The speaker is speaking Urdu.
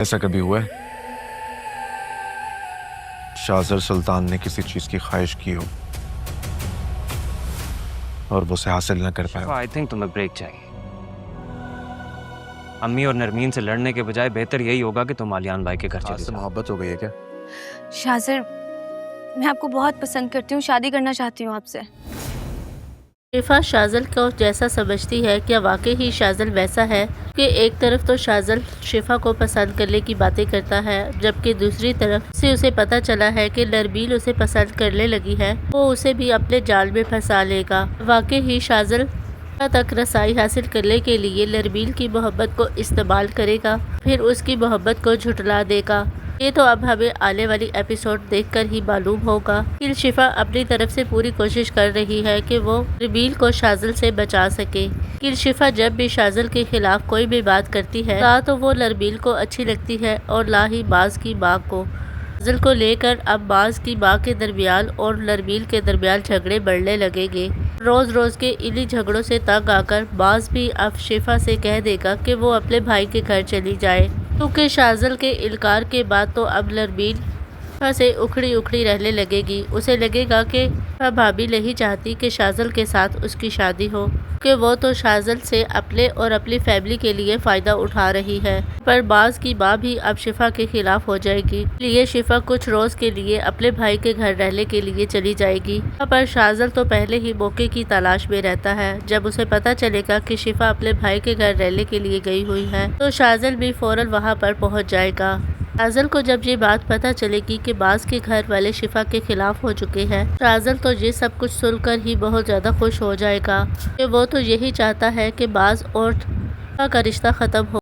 ایسا کبھی ہوا ہے شاہزر سلطان نے کسی چیز کی خواہش کی ہو اور وہ اسے حاصل نہ کر پایا؟ آئی تھنک تمہیں بریک چاہیے. امی اور نرمین سے لڑنے کے بجائے بہتر یہی ہوگا کہ تم علیان بھائی کے گھر چلے سے جاؤ. محبت ہو گئی ہے کیا؟ شاہزر میں آپ کو بہت پسند کرتی ہوں، شادی کرنا چاہتی ہوں آپ سے. شفا شاذل کو جیسا سمجھتی ہے کیا واقعی ہی شاذل ویسا ہے کہ ایک طرف تو شاذل شفا کو پسند کرنے کی باتیں کرتا ہے جبکہ دوسری طرف سے اسے پتا چلا ہے کہ نرمیل اسے پسند کرنے لگی ہے، وہ اسے بھی اپنے جال میں پھنسا لے گا. واقعی ہی شاذل تک رسائی حاصل کرنے کے لیے نرمیل کی محبت کو استعمال کرے گا، پھر اس کی محبت کو جھٹلا دے گا. یہ تو اب ہمیں آنے والی ایپیسوڈ دیکھ کر ہی معلوم ہوگا. پھر شفا اپنی طرف سے پوری کوشش کر رہی ہے کہ وہ نرمیل کو شاذل سے بچا سکے. پھر شفا جب بھی شاذل کے خلاف کوئی بھی بات کرتی ہے نہ تو وہ نرمیل کو اچھی لگتی ہے اور نہ ہی باز کی ماں کو. شاذل کو لے کر اب باز کی ماں کے درمیان اور نرمیل کے درمیان جھگڑے بڑھنے لگیں گے. روز روز کے انہی جھگڑوں سے تنگ آ کر باز بھی اب شفا سے کہہ دے گا کہ وہ اپنے بھائی کے گھر چلی جائے کیونکہ شاذل کے انکار کے بعد تو اب نرمیل شفا سے اکھڑی اکھڑی رہنے لگے گی. اسے لگے گا کہ شفا بھابھی نہیں چاہتی کہ شاذل کے ساتھ اس کی شادی ہو کہ وہ تو شاذل سے اپنے اور اپنی فیملی کے لیے فائدہ اٹھا رہی ہے. پر باز کی ماں بھی اب شفا کے خلاف ہو جائے گی، اس لیے شفا کچھ روز کے لیے اپنے بھائی کے گھر رہنے کے لیے چلی جائے گی. پر شاذل تو پہلے ہی موقع کی تلاش میں رہتا ہے. جب اسے پتا چلے گا کہ شفا اپنے بھائی کے گھر رہنے کے لیے گئی ہوئی ہے تو شاذل بھی فوراً وہاں پر پہنچ جائے گا. شاذل کو جب یہ بات پتا چلے گی کہ باز کے گھر والے شفا کے خلاف ہو چکے ہیں، شاذل تو یہ سب کچھ سن کر ہی بہت زیادہ خوش ہو جائے گا کہ وہ تو یہی چاہتا ہے کہ باز اور شفا کا رشتہ ختم ہو.